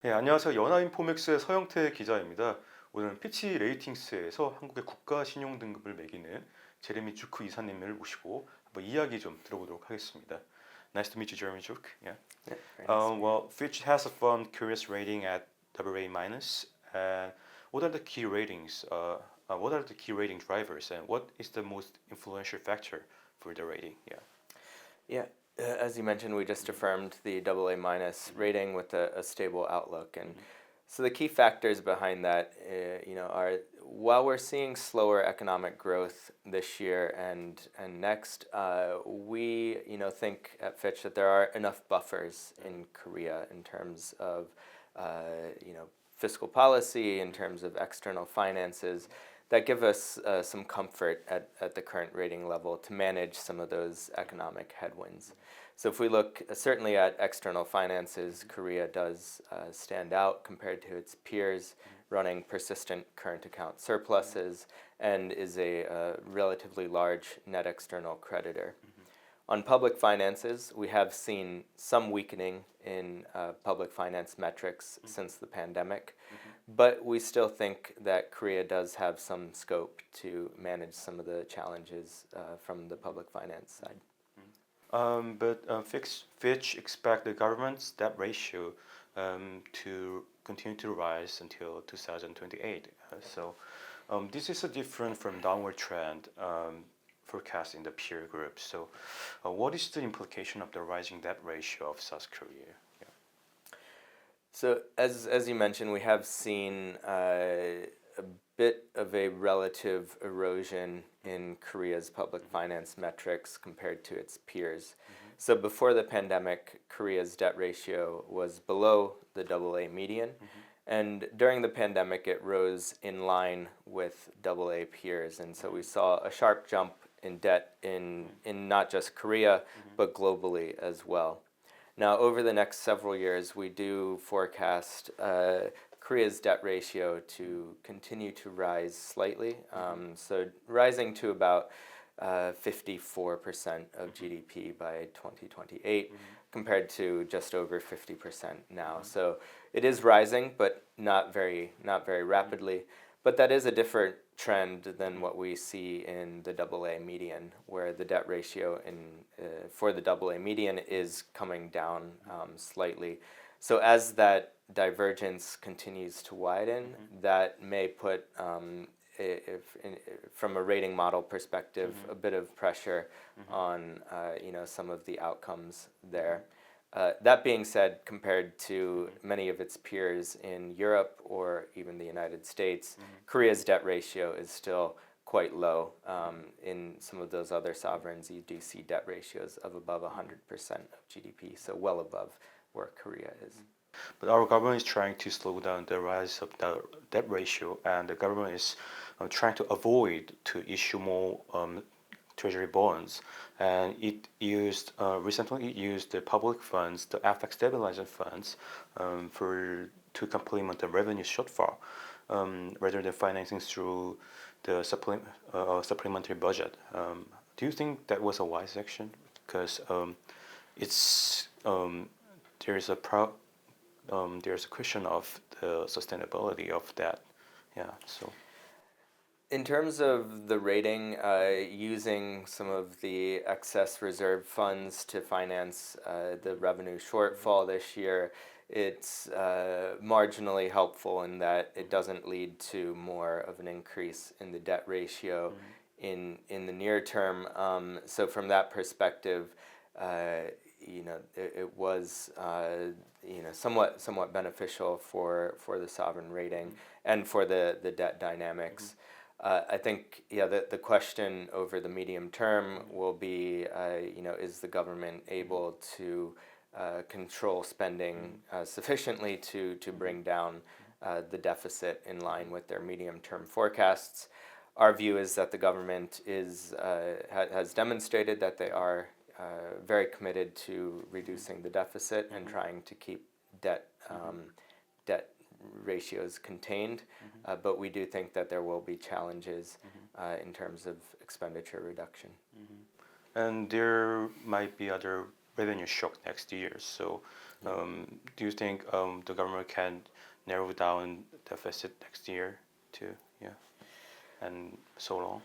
네, 안녕하세요. 연합인포맥스의 서영태의 기자입니다. 오늘은 피치 레이팅스에서 한국의 국가신용등급을 매기는 제레미 주크 이사님을 모시고 한번 이야기 좀 들어보도록 하겠습니다. Nice to meet you, Jeremy Juk. Yeah. Yeah, very nice. Well, Fitch has a fund curious rating at AA minus. What are the key ratings? What are the key rating drivers, and what is the most influential factor for the rating? Yeah. Yeah, as you mentioned, we just affirmed the AA minus rating with a stable outlook, and so the key factors behind that, are while we're seeing slower economic growth this year and next, we think at Fitch that there are enough buffers in Korea in terms of fiscal policy, in terms of external finances, that give us some comfort at the current rating level to manage some of those economic headwinds. So if we look certainly at external finances, Korea does stand out compared to its peers, running persistent current account surpluses, and is a relatively large net external creditor. On public finances, we have seen some weakening in public finance metrics since the pandemic, but we still think that Korea does have some scope to manage some of the challenges from the public finance side. But Fitch expect the government's debt ratio to continue to rise until 2028. This is a different from downward trend forecast in the peer group. So what is the implication of the rising debt ratio of South Korea? Yeah. So as you mentioned, we have seen a bit of a relative erosion in Korea's public finance metrics compared to its peers. So before the pandemic, Korea's debt ratio was below the AA median, and during the pandemic it rose in line with AA peers, and so we saw a sharp jump in debt in not just Korea, but globally as well. Now, over the next several years, we do forecast Korea's debt ratio to continue to rise slightly, so rising to about 54% of GDP by 2028, compared to just over 50% now. So it is rising, but not very rapidly. But that is a different trend than what we see in the AA median, where the debt ratio for the AA median is coming down slightly. So as that divergence continues to widen, that may put, from a rating model perspective, a bit of pressure on some of the outcomes there. That being said, compared to many of its peers in Europe or even the United States, Korea's debt ratio is still quite low. In some of those other sovereigns, you do see debt ratios of above 100% of GDP, so well above where Korea is. But our government is trying to slow down the rise of the debt ratio, and the government is trying to avoid to issue more treasury bonds, and it used recently the public funds, the FX stabilizer funds, to complement the revenue shortfall, rather than financing through the supplementary budget. Do you think that was a wise action? Because there's a question of the sustainability of that. Yeah. So. In terms of the rating, using some of the excess reserve funds to finance the revenue shortfall this year, it's marginally helpful in that it doesn't lead to more of an increase in the debt ratio in the near term. So from that perspective, it was somewhat beneficial for the sovereign rating and for the debt dynamics. I think the question over the medium term will be is the government able to control spending sufficiently to bring down the deficit in line with their medium term forecasts. Our view is that the government has demonstrated that they are very committed to reducing the deficit and trying to keep debt ratios contained, but we do think that there will be challenges in terms of expenditure reduction. And there might be other revenue shock next year. So Do you think the government can narrow down deficit next year to and so on?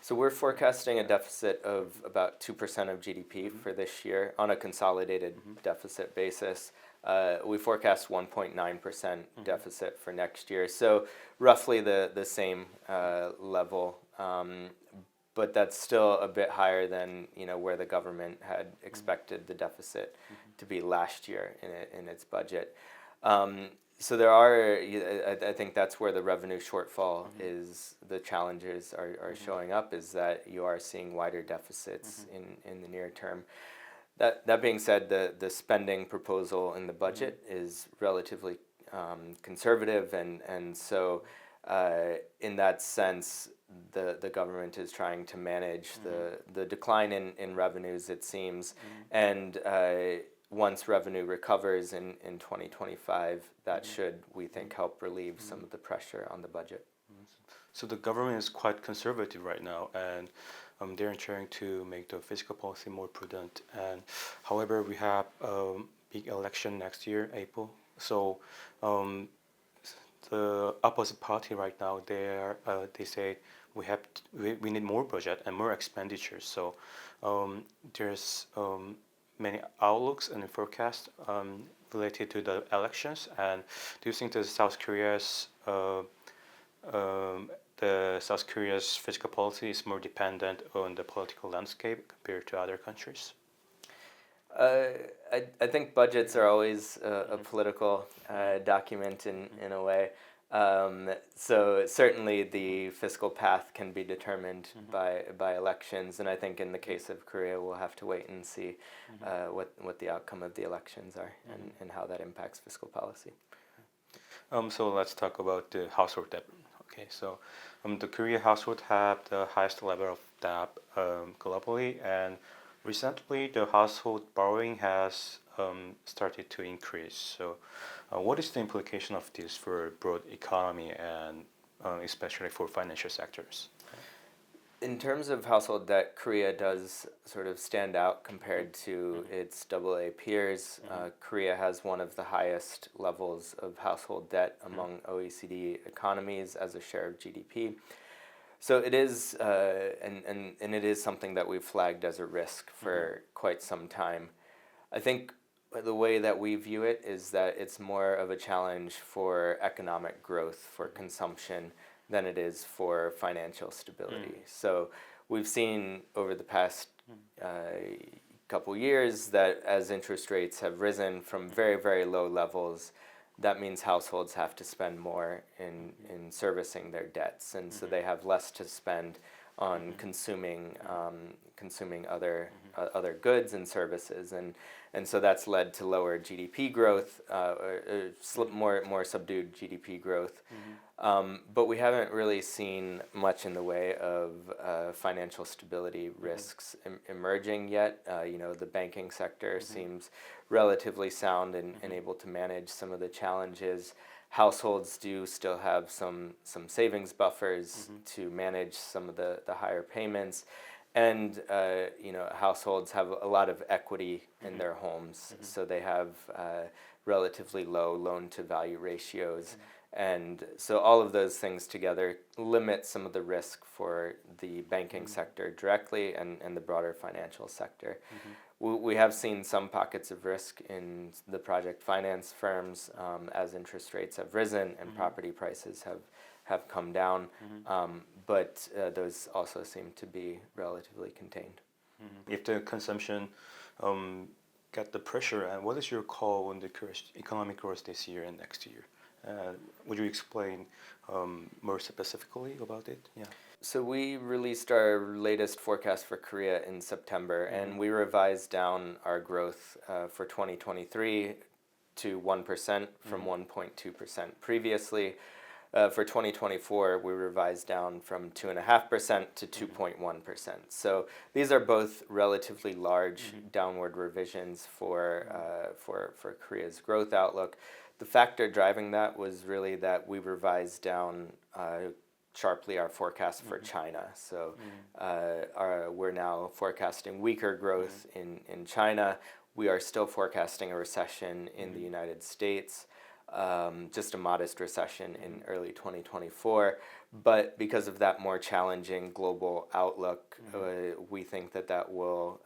So we're forecasting a deficit of about 2% of GDP for this year on a consolidated deficit basis. We forecast 1.9% deficit for next year, so roughly the same level, but that's still a bit higher than where the government had expected the deficit to be last year in its budget. So there are, I think that's where the revenue shortfall is, the challenges are showing up, is that you are seeing wider deficits in the near term. That being said, the spending proposal in the budget is relatively conservative, and so in that sense, the government is trying to manage the decline in revenues, it seems, and once revenue recovers in 2025, that should, we think, help relieve some of the pressure on the budget. So the government is quite conservative right now, and they're trying to make the fiscal policy more prudent. And however, we have a big election next year, April. So the opposite party right now, they say we need more budget and more expenditures. So there's many outlooks and forecasts related to the elections. And do you think that South Korea's fiscal policy is more dependent on the political landscape compared to other countries? I think budgets are always a political document in a way. So certainly the fiscal path can be determined by elections, and I think in the case of Korea, we'll have to wait and see what the outcome of the elections are and how that impacts fiscal policy. So let's talk about the household debt. Okay, so the Korean household have the highest level of debt globally, and recently the household borrowing has started to increase. So what is the implication of this for broad economy and especially for financial sectors? In terms of household debt, Korea does sort of stand out compared to its AA peers. Korea has one of the highest levels of household debt among OECD economies as a share of GDP. So it is, and it is something that we've flagged as a risk for quite some time. I think the way that we view it is that it's more of a challenge for economic growth, for consumption, than it is for financial stability. So we've seen over the past couple years that as interest rates have risen from very, very low levels, that means households have to spend more in servicing their debts, and so they have less to spend on consuming other goods and services, and so that's led to lower GDP growth, more subdued GDP growth. But we haven't really seen much in the way of financial stability risks emerging yet. The banking sector seems relatively sound and able to manage some of the challenges. Households do still have some savings buffers to manage some of the higher payments, and households have a lot of equity in their homes, so they have relatively low loan-to-value ratios. And so all of those things together limit some of the risk for the banking sector directly and the broader financial sector. We have seen some pockets of risk in the project finance firms as interest rates have risen and property prices have come down, but those also seem to be relatively contained. If the consumption get the pressure, and what is your call on the economic growth this year and next year? Would you explain more specifically about it? Yeah. So we released our latest forecast for Korea in September, and we revised down our growth for 2023 to 1% from 1.2% previously. For 2024, we revised down from 2.5% to 2.1%. So these are both relatively large downward revisions for Korea's growth outlook. The factor driving that was really that we revised down sharply our forecast for China. So we're now forecasting weaker growth in China. we are still forecasting a recession in the United States, just a modest recession in early 2024. But because of that more challenging global outlook, we think that that will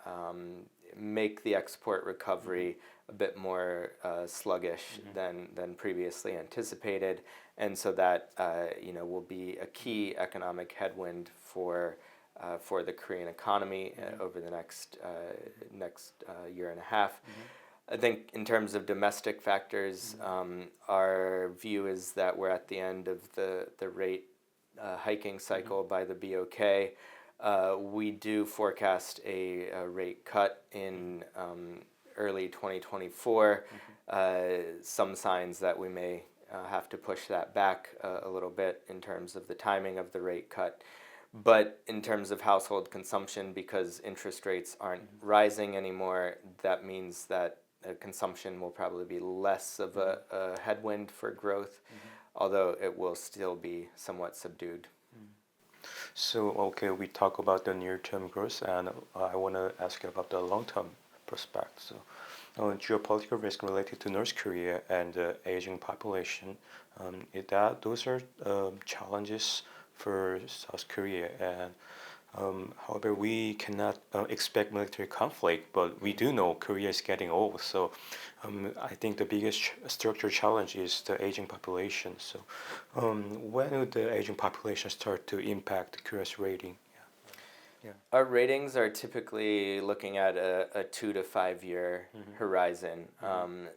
make the export recovery a bit more sluggish than previously anticipated, and so that will be a key economic headwind for the Korean economy over the next year and a half. I think in terms of domestic factors, our view is that we're at the end of the rate hiking cycle by the BOK. We do forecast a rate cut in early 2024. Some signs that we may have to push that back a little bit in terms of the timing of the rate cut. But in terms of household consumption, because interest rates aren't rising anymore, that means that consumption will probably be less of a headwind for growth, although it will still be somewhat subdued. So, okay, we talk about the near-term growth, and I want to ask you about the long-term prospect. So, geopolitical risk related to North Korea and the aging population, those are challenges for South Korea, and however, we cannot expect military conflict, but we do know Korea is getting old. So I think the biggest structural challenge is the aging population. So when will the aging population start to impact Korea's rating? Our ratings are typically looking at a 2 to 5 year horizon.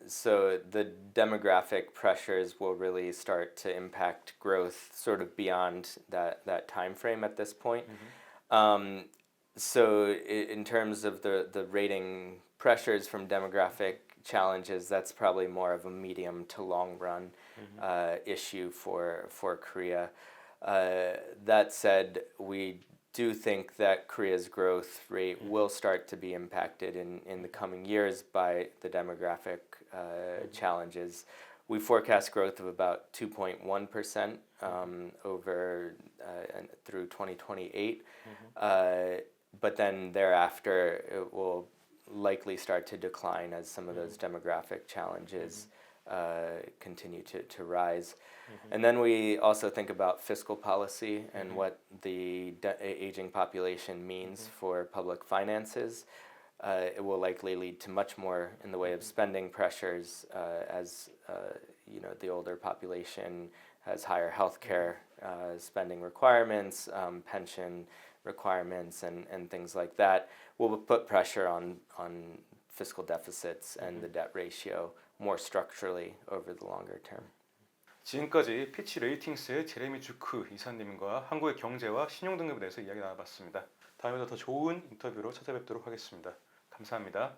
So the demographic pressures will really start to impact growth sort of beyond that time frame at this point. So in terms of the rating pressures from demographic challenges, that's probably more of a medium to long run issue for Korea. That said, we do think that Korea's growth rate will start to be impacted in the coming years by the demographic challenges. We forecast growth of about 2.1% over through 2028, but then thereafter it will likely start to decline as some of those demographic challenges continue to rise. And then we also think about fiscal policy and what the aging population means for public finances. It will likely lead to much more in the way of spending pressures as the older population has higher healthcare spending requirements, pension requirements, and things like that. Will put pressure on fiscal deficits and the debt ratio more structurally over the longer term. 지금까지 피치 레이팅스의 제레미 주크 이사님과 한국의 경제와 신용등급에 대해서 이야기 나눠봤습니다. 다음에도 더 좋은 인터뷰로 찾아뵙도록 하겠습니다. 감사합니다.